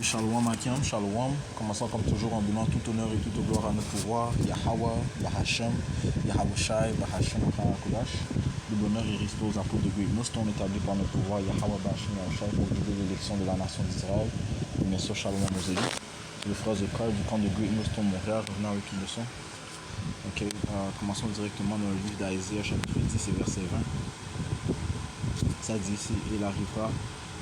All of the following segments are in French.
Shalom Akim, Shalom. Commençons comme toujours en donnant tout honneur et toute gloire à notre pouvoir, Yahweh, Yahashem, Yahawashi, Bahashem, Kodash. Le bonheur et respect aux apôtres de Dieu. Nous sommes établis par notre pouvoir, Yahweh, Bahashem, Yahawashi, pour guider l'élection de la nation d'Israël. Bien sûr, Shalom à nos élus. Les frères et frères du camp de Great Millstone Montréal, revenant avec une leçon. Ok, commençons directement dans le livre d'Aïsaïe, chapitre 10 et verset 20. Ça dit ici, il arrivera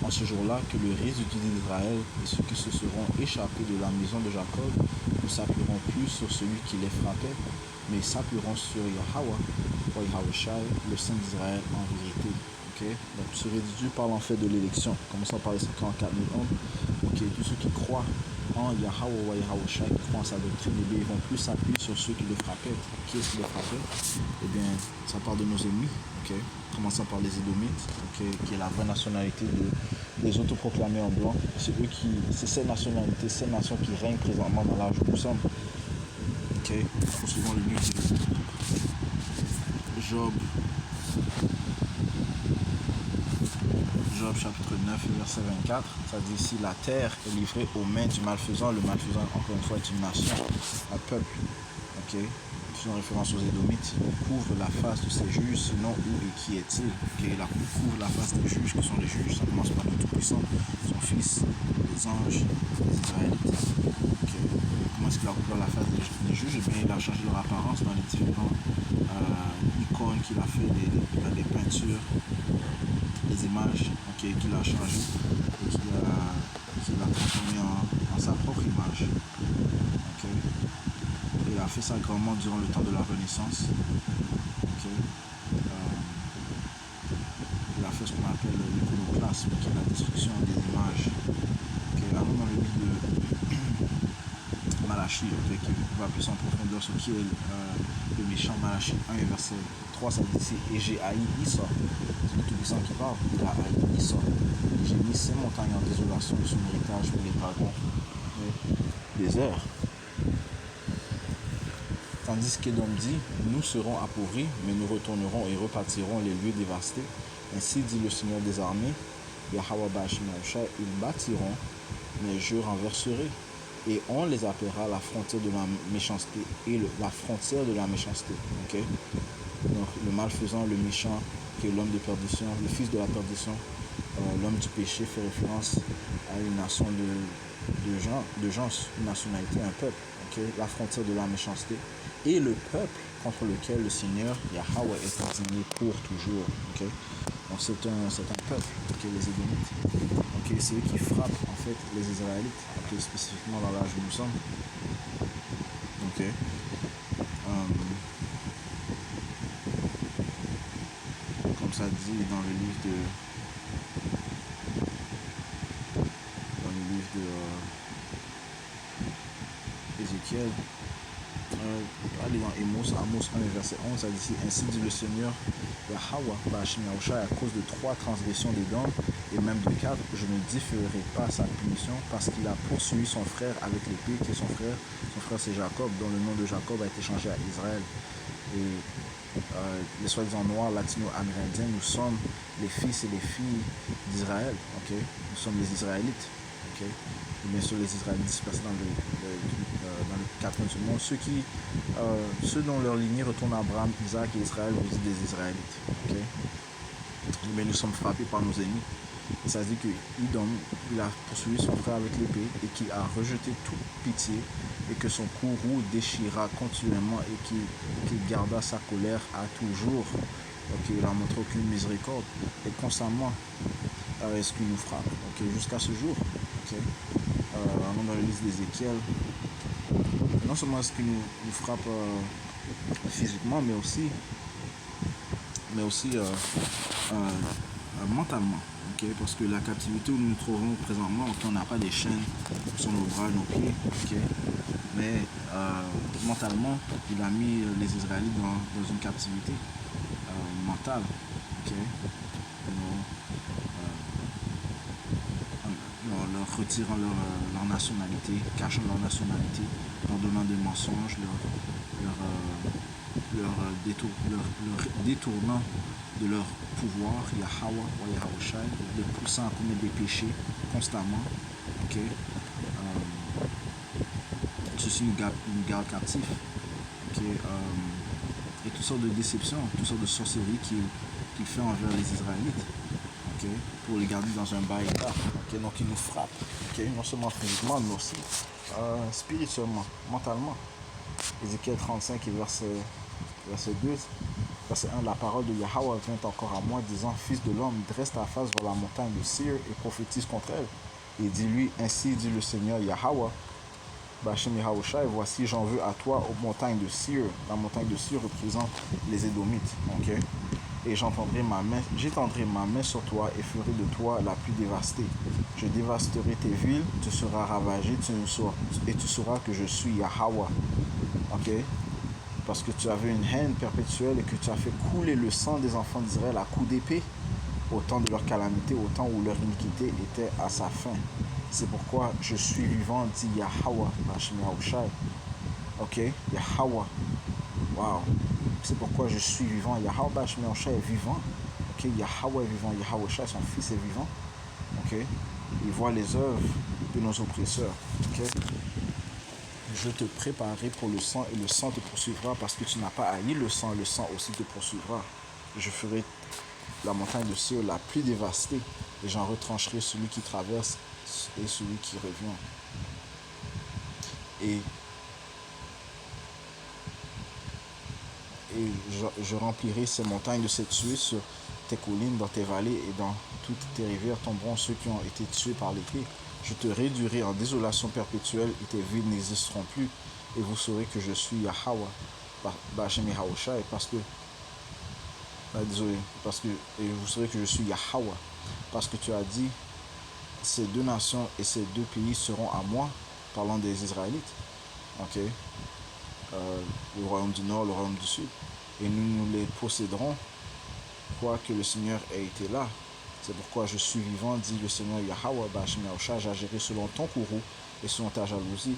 en ce jour-là que le résidu d'Israël et ceux qui se seront échappés de la maison de Jacob ne s'appuieront plus sur celui qui les frappait, mais s'appuieront sur Yahweh, ou Yahawashi, le Saint d'Israël en vérité. Okay? Donc ce résidu parle en fait de l'élection. Commençons par les 54 000 hommes. Okay? Tous ceux qui croient en Yahweh ou Yahawashi, qui croient en sa doctrine, eh bien, ils vont plus s'appuyer sur ceux qui les frappaient. Qui est-ce qui les frappait? Eh bien, ça parle de nos ennemis. Okay? Commençons par les Édomites, okay? Qui est la vraie nationalité des autoproclamés en blanc. C'est ces nationalités, ces nations qui règnent présentement dans l'âge où nous sommes. Okay? Poursuivons le livre de Job. Job chapitre 9 verset 24, ça dit ici: la terre est livrée aux mains du malfaisant. Le malfaisant, encore une fois, est une nation, un peuple. Okay? Faisons référence aux Édomites. Il couvre la face de ses juges, sinon où et qui est-il? Okay? Il couvre la face des juges. Que sont les juges? Ça commence par le Tout-Puissant, son Fils, les anges, les Israélites. Okay? Comment est-ce qu'il a couvert la face des juges? Eh bien, il a changé leur apparence dans les différents icônes qu'il a fait, les peintures, les images, okay, qu'il a changé et qu'il a transformé en sa propre image. Okay. Il a fait ça grandement durant le temps de la Renaissance. Okay. Il a fait ce qu'on appelle l'iconoclasme, qui est la destruction des images. Okay. Allons dans le livre de Malachie, okay, qui va plus en profondeur sur qui est le méchant. Malachie 1 et verset 3, ça dit ici: et j'ai haï Issa. C'est le Tout-Puissant qui parle. Il a haï Issa. J'ai mis ces montagnes en désolation de son héritage pour les dragons des airs. Tandis qu'Édom dit: nous serons appauvris, mais nous retournerons et repartirons les lieux dévastés. Ainsi dit le Seigneur des armées, Yahweh Bahashem Yahawashi, ils bâtiront, mais je renverserai. Et on les appellera la frontière de la méchanceté et la frontière de la méchanceté. Okay? Donc le malfaisant, le méchant, qui est l'homme de perdition, le fils de la perdition, l'homme du péché, fait référence à une nation de gens, une nationalité, un peuple. Okay? La frontière de la méchanceté et le peuple contre lequel le Seigneur Yahweh est indigné pour toujours. Okay? Donc c'est un peuple, okay, les Édomites. Okay, c'est eux qui frappent en fait les Israélites, okay, spécifiquement dans l'âge où nous sommes. Okay. Comme ça dit dans le livre de Ézéchiel. Allez dans Amos 1 verset 11, ça dit: ainsi dit le Seigneur Yahweh Bahashem Yahawashi, à cause de 3 transgressions d'Édom et même de 4, je ne différerai pas sa punition, parce qu'il a poursuivi son frère avec l'épée, qui est son frère c'est Jacob, dont le nom de Jacob a été changé à Israël. Et les soi-disant noirs, latino-amérindiens, nous sommes les fils et les filles d'Israël. Okay? Nous sommes les Israélites. Okay? Et bien sûr les Israélites dispersés dans le 4 coins du monde, ceux dont leur lignée retourne à Abraham, Isaac et Israël, vous dites des Israélites. Okay? Mais nous sommes frappés par nos ennemis. Et ça dit que il a poursuivi son frère avec l'épée et qu'il a rejeté toute pitié et que son courroux déchira continuellement et qu'il garda sa colère à toujours. Okay? Il n'a montré aucune miséricorde et constamment est-ce qu'il nous frappe, okay? Jusqu'à ce jour. Okay? Allons dans le livre d'Ézéchiel. Non seulement est-ce qu'il nous frappe physiquement, mais aussi mentalement. Okay? Parce que la captivité où nous nous trouvons présentement, okay, on n'a pas des chaînes sur nos bras, nos pieds. Okay? Mais mentalement, il a mis les Israélites dans une captivité mentale. Okay? Leur retirant leur nationalité, cachant leur nationalité, leur donnant des mensonges, leur détournant de leur pouvoir, Yahweh ou Yahawashi, les poussant à commettre des péchés constamment. Okay? ceci nous garde captifs. Okay? Et toutes sortes de déceptions, toutes sortes de sorcelleries qu'il fait envers les Israélites. Okay? Pour les garder dans un bas état. Okay? Donc il nous frappe. Okay? Non seulement physiquement, mais aussi spirituellement, mentalement. Ézéchiel 35 et verset 2. Verset 1, la parole de Yahweh vint encore à moi, disant, Fils de l'homme, dresse ta face vers la montagne de Sir et prophétise contre elle. Et dis-lui, ainsi dit le Seigneur Yahweh, Bachem Yahawashi, voici j'en veux à toi aux montagnes de Sir. La montagne de Sir représente les Édomites. Okay? Et j'étendrai ma main sur toi et ferai de toi la plus dévastée. Je dévasterai tes villes, tu seras ravagé, et tu sauras que je suis Yahweh. Okay? Parce que tu avais une haine perpétuelle et que tu as fait couler le sang des enfants d'Israël à coups d'épée, au temps de leur calamité, au temps où leur iniquité était à sa fin. C'est pourquoi je suis vivant, dit Yahweh, Bachem Yahawashi. Ok, Yahweh. Wow. C'est pourquoi je suis vivant. Yahweh Bachem Yahawashi est vivant. Ok, Yahweh est vivant. Yahawashi, son fils, est vivant. Ok, il voit les œuvres de nos oppresseurs. Ok. Je te préparerai pour le sang et le sang te poursuivra parce que tu n'as pas haï le sang aussi te poursuivra. Je ferai la montagne de Sir la plus dévastée et j'en retrancherai celui qui traverse et celui qui revient. Et je remplirai ces montagnes de ces tués sur tes collines, dans tes vallées et dans toutes tes rivières tomberont ceux qui ont été tués par l'épée. Je te réduirai en désolation perpétuelle et tes villes n'existeront plus. Et vous saurez que je suis Yahweh, Bachem Yahawashi, et vous saurez que je suis Yahweh, parce que tu as dit, ces deux nations et ces deux pays seront à moi, parlant des Israélites. Ok, le royaume du nord, le royaume du sud, et nous les posséderons, quoique le Seigneur ait été là. C'est pourquoi je suis vivant, dit le Seigneur Yahweh, Bachem Yahawashi, j'agirai selon ton courroux et selon ta jalousie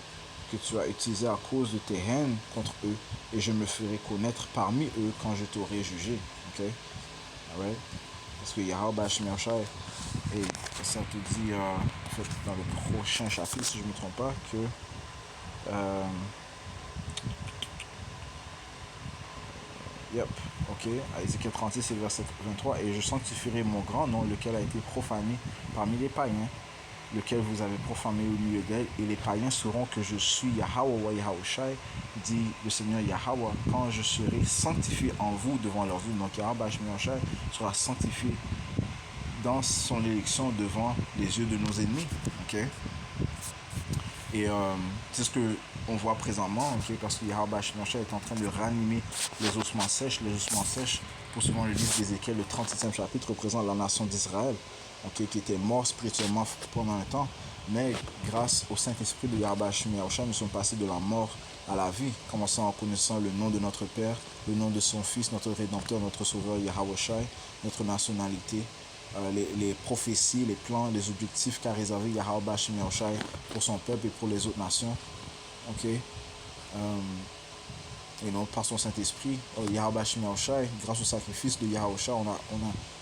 que tu as utilisé à cause de tes haines contre eux, et je me ferai connaître parmi eux quand je t'aurai jugé. Ok, right? Parce que Yahweh Bachem Yahawashi, et ça te dit en fait, dans le prochain chapitre, si je ne me trompe pas, que ok, à Ézéchiel 36 et verset 23, et je sanctifierai mon grand nom, lequel a été profané parmi les païens, lequel vous avez profané au milieu d'elle, et les païens sauront que je suis Yahweh Yahawashi, dit le Seigneur Yahweh, quand je serai sanctifié en vous devant leurs yeux. Donc Yahweh Bachem Yahawashi sera sanctifié dans son élection devant les yeux de nos ennemis. Ok, et c'est ce que on voit présentement, okay, parce que Yahweh Bachem Yahawashi est en train de ranimer les ossements sèches. Les ossements sèches, pour suivant le livre d'Ézéchiel, le 37e chapitre, représente la nation d'Israël, okay, qui était mort spirituellement pendant un temps, mais grâce au Saint-Esprit de Yahweh Bachem Yahawashi, nous sommes passés de la mort à la vie, commençant en connaissant le nom de notre Père, le nom de son Fils, notre Rédempteur, notre Sauveur Yahawashi, notre nationalité, les prophéties, les plans, les objectifs qu'a réservé Yahweh Bachem Yahawashi pour son peuple et pour les autres nations. Ok, et donc par son Saint-Esprit, Yahweh Bachem Yahawashi, grâce au sacrifice de Yahawashi, on a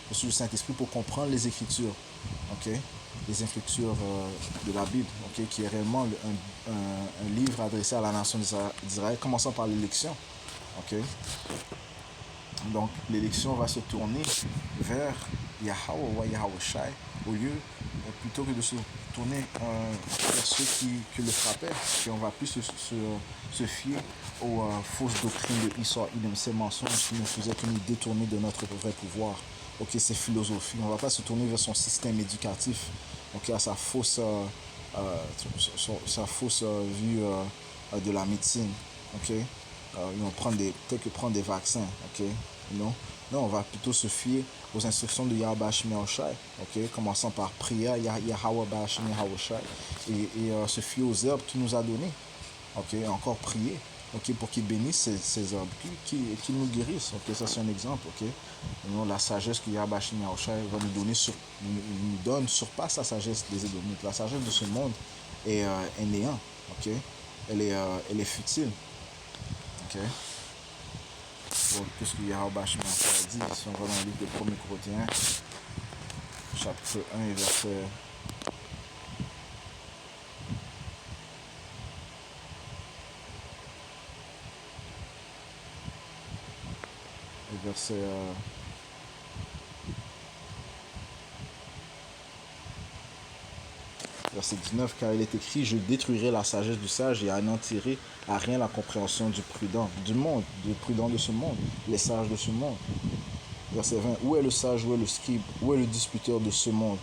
reçu le Saint-Esprit pour comprendre les Écritures. Ok, les Écritures de la Bible, ok, qui est réellement un livre adressé à la nation d'Israël, commençant par l'élection. Ok, donc l'élection va se tourner vers Yahweh Yahawashi au lieu, plutôt que de se tourner vers ceux qui le frappaient, et on va plus se fier aux fausses doctrines de Esau, ces mensonges qui ne faisaient que nous détourner de notre vrai pouvoir. Ok, ces philosophies, on ne va pas se tourner vers son système éducatif, ok, à sa fausse vue de la médecine. Ok, peut-être que prendre des vaccins. Ok, non, on va plutôt se fier aux instructions de Yahweh Bachem Yahawashi, ok, commençant par prier à Yahweh Bachem Yahawashi et se fier aux herbes qu'il nous a données, ok, encore prier, ok, pour qu'il bénisse ces herbes, qu'il nous guérisse, ok, ça c'est un exemple, ok. Non, la sagesse que Yahweh Bachem Yahawashi va nous donner nous donne surpasse la sagesse des Édomites. La sagesse de ce monde est néant, ok, elle est futile, ok. Qu'est-ce que Yahweh Bachem Yahawashi a dit? Si on va dans le livre de 1er Corinthiens, chapitre 1 et verset verset, verset 19, car il est écrit, je détruirai la sagesse du sage et anéantirai à rien la compréhension du prudent, du monde, du prudent de ce monde, les sages de ce monde. Verset 20, où est le sage, où est le scribe, où est le disputeur de ce monde?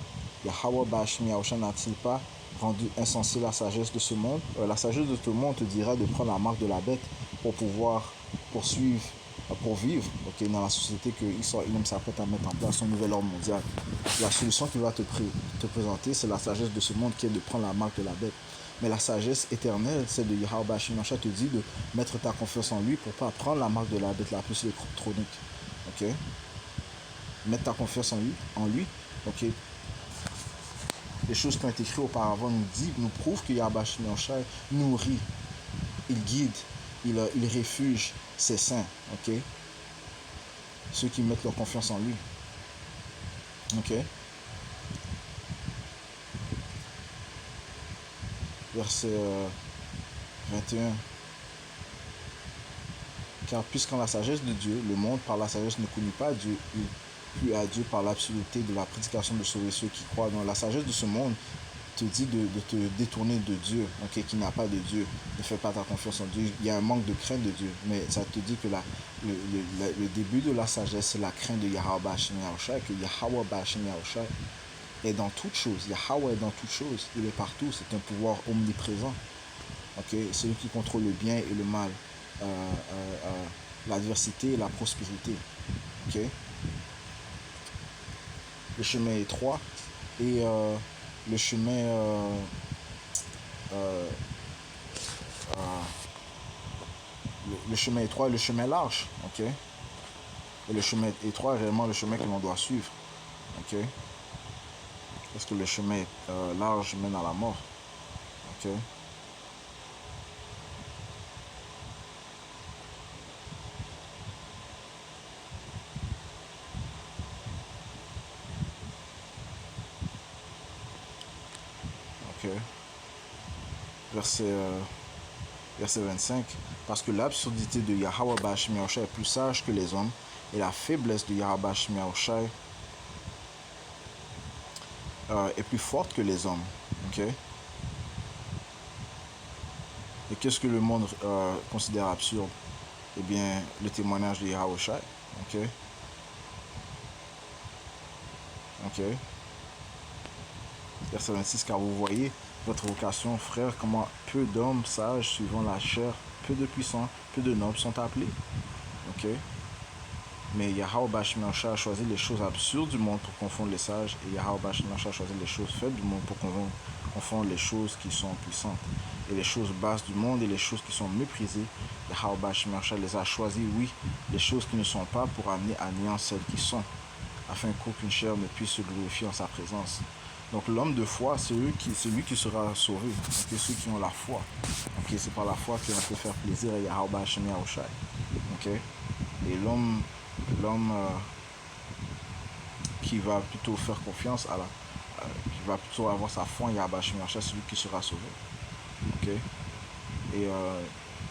Yahweh Bashim Yahusha n'a-t-il pas rendu insensé la sagesse de ce monde? La sagesse de tout le monde te dira de prendre la marque de la bête pour pouvoir poursuivre, pour vivre dans la société que Israël s'apprête à mettre en place, son nouvel ordre mondial. La solution qu'il va te présenter, c'est la sagesse de ce monde qui est de prendre la marque de la bête. Mais la sagesse éternelle, celle de Yahweh Bashim Yahusha, te dit de mettre ta confiance en lui pour ne pas prendre la marque de la bête la plus électronique. Ok? Mettre ta confiance en lui. Ok? Les choses qui ont été écrites auparavant nous prouvent que Yahweh Bashim Yahusha nourrit, il guide, il réfugie ses saints. Ok? Ceux qui mettent leur confiance en lui. Ok? Verset 21. Car puisqu'en la sagesse de Dieu, le monde par la sagesse ne connut pas Dieu, il plut à Dieu par l'absurdité de la prédication de sauver ceux qui croient. Donc la sagesse de ce monde te dit de te détourner de Dieu, okay, qui n'a pas de Dieu. Ne fais pas ta confiance en Dieu. Il y a un manque de crainte de Dieu. Mais ça te dit que le début de la sagesse, c'est la crainte de Yahweh Bashim Yahusha, que Yahweh Bashim Yahusha est dans toutes choses. Yahweh est dans toutes choses. Il est partout. C'est un pouvoir omniprésent. Okay? C'est lui qui contrôle le bien et le mal. L'adversité et la prospérité. Okay? Le chemin est étroit et le chemin le chemin étroit et le chemin large. Okay? Et le chemin étroit est réellement le chemin que l'on doit suivre. Okay? Parce que le chemin large mène à la mort. Okay? Okay. Verset 25. Parce que l'absurdité de Yahweh Bashim Yahusha est plus sage que les hommes, et la faiblesse de Yahweh Bashim Yahusha est plus forte que les hommes. Okay? Et qu'est-ce que le monde considère absurde? Eh bien, le témoignage de Yahweh Shai. Ok? Ok? Verset 26, car vous voyez votre vocation, frère, comment peu d'hommes sages suivant la chair, peu de puissants, peu de nobles sont appelés. Ok? Mais Yahweh Bashim Yahusha a choisi les choses absurdes du monde pour confondre les sages, et Yahweh Bashim Yahusha a choisi les choses faibles du monde pour confondre les choses qui sont puissantes. Et les choses basses du monde et les choses qui sont méprisées, Yahweh Bashim Yahusha les a choisies, oui, les choses qui ne sont pas pour amener à néant celles qui sont, afin qu'aucune chair ne puisse se glorifier en sa présence. Donc l'homme de foi, c'est lui qui sera sauvé. Okay? Ceux qui ont la foi. Okay? C'est par la foi qu'on peut faire plaisir à Yahweh Bashim Yahusha. Okay? Et l'homme qui va plutôt faire confiance qui va plutôt avoir sa foi en Yahweh Bashim Yahusha, c'est lui qui sera sauvé. Okay? Et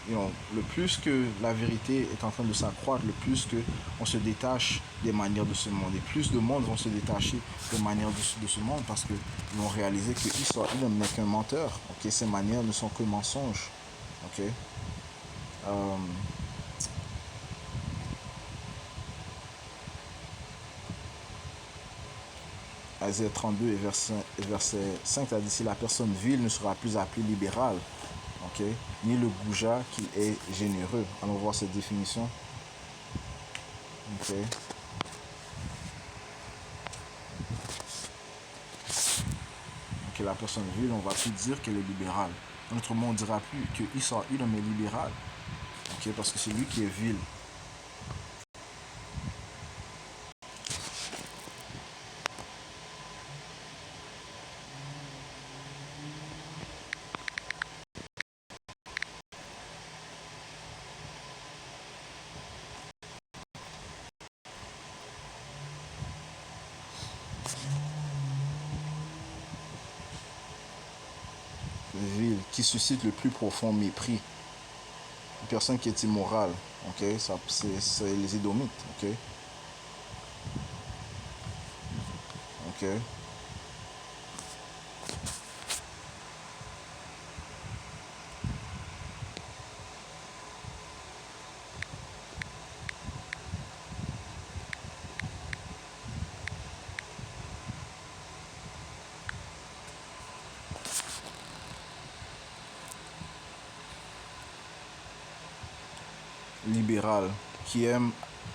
le plus que la vérité est en train de s'accroître, le plus que on se détache des manières de ce monde. Et plus de monde vont se détacher des manières de ce monde parce qu'ils vont réaliser que Israël n'est qu'un menteur. Okay? Ses manières ne sont que mensonges. Okay? Isaïe 32 et verset 5 a dit, si la personne vile ne sera plus appelée libérale, okay? Ni le goujat qui est généreux. Allons voir cette définition. Okay. Okay, la personne vile, on va plus dire qu'elle est libérale. Autrement, on ne dira plus que Israël est libéral. Okay? Parce que c'est lui qui est vil. Vil, qui suscite le plus profond mépris. Une personne qui est immorale. Ok, c'est les Édomites. Ok, ok. Libéral, qui aime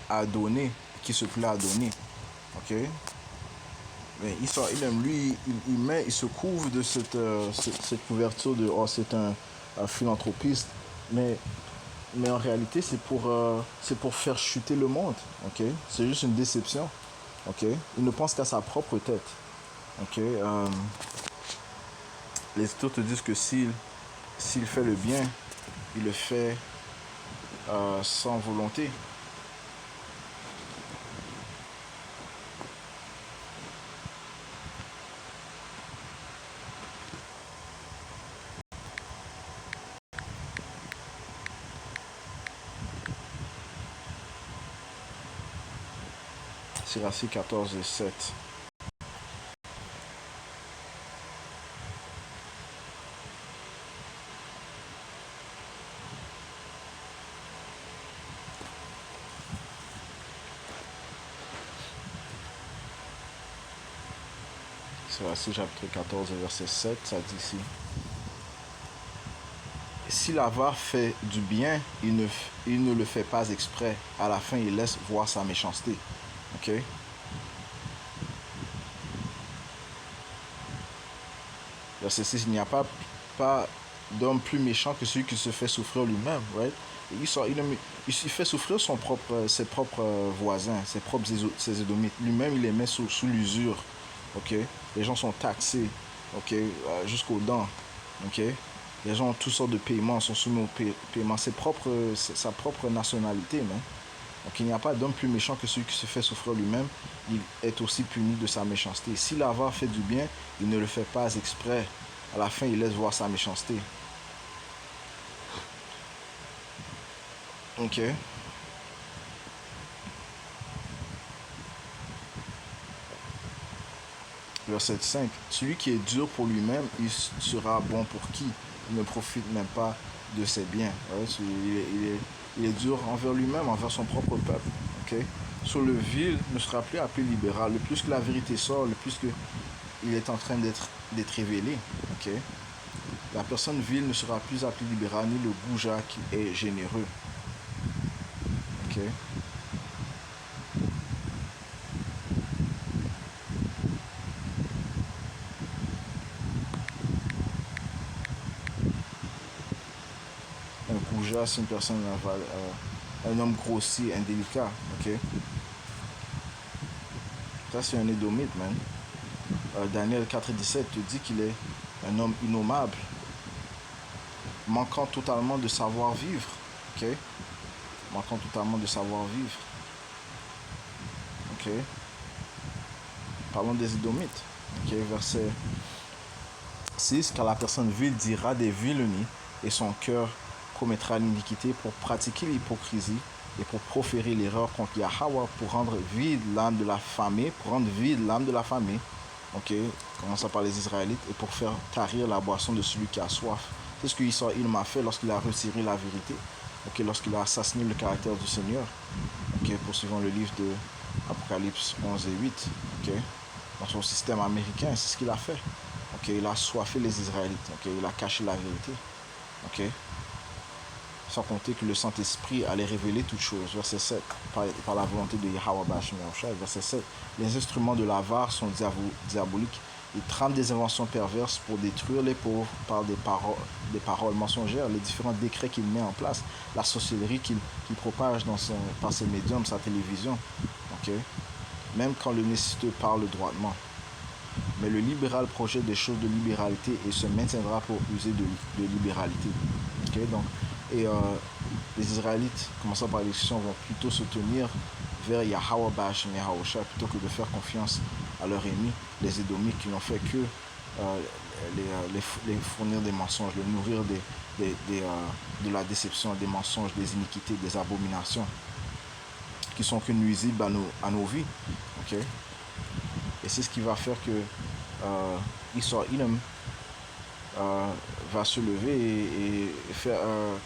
à donner, qui se plaît à donner. Ok. Mais il aime, lui, il se couvre de cette couverture de oh, c'est un philanthropiste. Mais, mais en réalité, c'est pour faire chuter le monde. Ok. C'est juste une déception. Ok. Il ne pense qu'à sa propre tête. Ok. Les études te disent que s'il fait le bien, il le fait sans volonté. Sirachie 14 et 7. Sirachie chapitre 14 verset 7, ça dit ici. Si l'avare fait du bien, il ne le fait pas exprès. À la fin, il laisse voir sa méchanceté. Ok? Verset 6, il n'y a pas d'homme plus méchant que celui qui se fait souffrir lui-même. Right? Il fait souffrir ses propres voisins, ses édomites. Lui-même, il les met sous l'usure. Ok? Les gens sont taxés. Ok? Jusqu'aux dents. Ok? Les gens ont toutes sortes de paiements, sont soumis au paiement. C'est sa propre nationalité. Même. Donc il n'y a pas d'homme plus méchant que celui qui se fait souffrir lui-même. Il est aussi puni de sa méchanceté. Si l'avare fait du bien, il ne le fait pas exprès. À la fin, il laisse voir sa méchanceté. Ok. Verset 5. Celui qui est dur pour lui-même, il sera bon pour qui? Il ne profite même pas de ses biens. Ouais, il est dur envers lui-même, envers son propre peuple. Okay? Sur le vil ne sera plus appelé libéral. Le plus que la vérité sort, le plus que il est en train d'être révélé. Okay? La personne vile ne sera plus appelée libéral, ni le goujat qui est généreux. Okay? Un goujat, c'est une personne, un homme grossier, indélicat. Okay? Ça, c'est un édomite, man. Daniel 4,17 te dit qu'il est un homme innommable, manquant totalement de savoir-vivre. Ok? Manquant totalement de savoir-vivre. Ok? Parlons des Édomites. Ok? Verset 6. Car la personne vile dira des vilenies et son cœur commettra l'iniquité pour pratiquer l'hypocrisie et pour proférer l'erreur contre Yahweh, pour rendre vide l'âme de la famille, ok, commençant par les Israélites, et pour faire tarir la boisson de celui qui a soif. C'est ce qu'il m'a fait lorsqu'il a retiré la vérité, ok, lorsqu'il a assassiné le caractère du Seigneur. Ok, poursuivons le livre de Apocalypse 11 et 8. Ok, dans son système américain, c'est ce qu'il a fait. Ok, il a soifé les Israélites. Ok, il a caché la vérité. Ok, sans compter que le Saint-Esprit allait révéler toutes choses. Verset 7, par la volonté de Yahweh Bashim Yahushua. Verset 7, les instruments de l'avare sont diaboliques. Ils trament des inventions perverses pour détruire les pauvres par des paroles mensongères, les différents décrets qu'il met en place, la sorcellerie qu'il propage par ses médiums, sa télévision. Okay? Même quand le nécessiteux parle droitement. Mais le libéral projette des choses de libéralité et se maintiendra pour user de libéralité. Okay? Donc, les Israélites, commençant par l'élection, vont plutôt se tenir vers Yahweh Bashim Yahushua plutôt que de faire confiance à leurs ennemis, les Édomites, qui n'ont fait que les fournir des mensonges, les nourrir de la déception, des mensonges, des iniquités, des abominations qui sont que nuisibles à nos vies. Okay? Et c'est ce qui va faire que Esau Edom va se lever et faire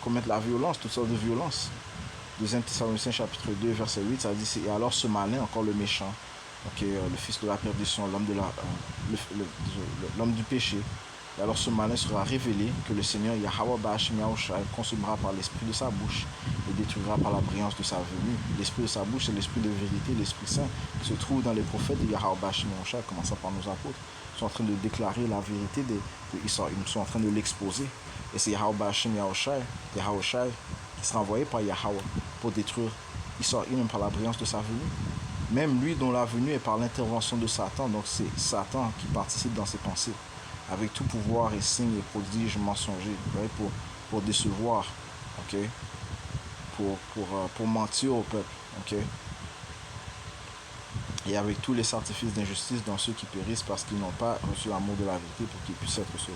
commettre la violence, toutes sortes de violences. 2 Thessaloniciens chapitre 2 verset 8, ça dit, et alors ce malin, encore le méchant, le fils de la perdition, l'homme du péché, et alors ce malin sera révélé que le Seigneur Yahweh Ba'ashim Yahushua consumera par l'esprit de sa bouche et détruira par la brillance de sa venue. L'esprit de sa bouche, c'est l'esprit de vérité, l'Esprit Saint qui se trouve dans les prophètes de Yahweh Ba'ashim Yahushua, commençant par nos apôtres. Ils sont en train de déclarer la vérité de Esau. Ils sont en train de l'exposer. Et c'est Yahweh Ba'ashim Yahushua qui sera envoyé par Yahweh pour détruire Esau par la brillance de sa venue. Même lui dont la venue est par l'intervention de Satan, donc c'est Satan qui participe dans ses pensées, avec tout pouvoir et signes et prodiges mensongers, pour décevoir, okay? pour mentir au peuple, okay? Et avec tous les artifices d'injustice dans ceux qui périssent parce qu'ils n'ont pas reçu l'amour de la vérité pour qu'ils puissent être sauvés.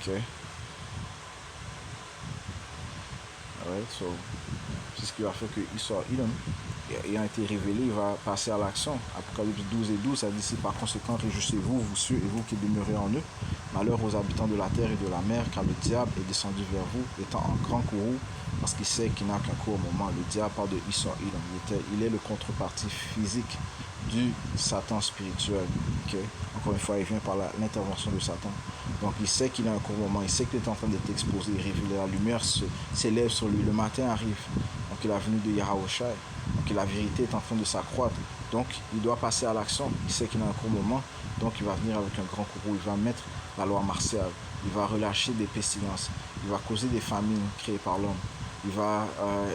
Okay? Alright, so c'est ce qui va faire que Esau Edom, ayant été révélé, il va passer à l'action. Apocalypse 12 et 12, ça dit, par conséquent, réjouissez-vous, vous cieux et vous qui demeurez en eux. Malheur aux habitants de la terre et de la mer, car le diable est descendu vers vous, étant en grand courroux, parce qu'il sait qu'il n'a qu'un court moment. Le diable parle de Esau Edom. Il est le contrepartie physique du Satan spirituel. Okay? Encore une fois, il vient par l'intervention de Satan. Donc il sait qu'il a un court moment, il sait qu'il est en train d'être exposé, révélé, la lumière s'élève sur lui, le matin arrive. Donc la venue de Yahushua, donc la vérité est en train de s'accroître. Donc il doit passer à l'action, il sait qu'il a un court moment, donc il va venir avec un grand courroux, il va mettre la loi martiale, il va relâcher des pestilences, il va causer des famines créées par l'homme, il va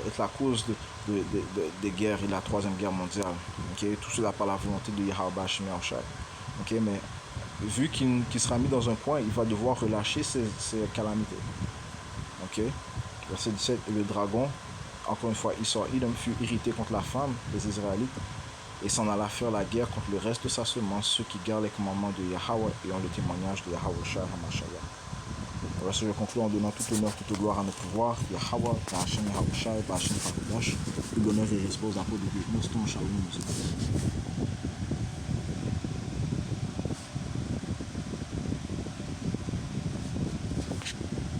être la cause des guerres et de la troisième guerre mondiale. Okay? Tout cela par la volonté de Yahweh Ba'ashim Yahushua. Okay? Mais vu qu'il sera mis dans un coin, il va devoir relâcher ses calamités. Okay? Verset 17, et le dragon, encore une fois, Esau Edom fut irrité contre la femme des Israélites et s'en alla faire la guerre contre le reste de sa semence, ceux qui gardent les commandements de Yahweh et ont le témoignage de Yahushua HaMashiach. Alors, je conclue en donnant tout honneur, toute gloire à notre pouvoir, Yahweh, Ba'ashim Yahushua, Ba'ashim Hakodash, tout l'honneur et respect aux apôtres de Dieu. Nous, Shalom,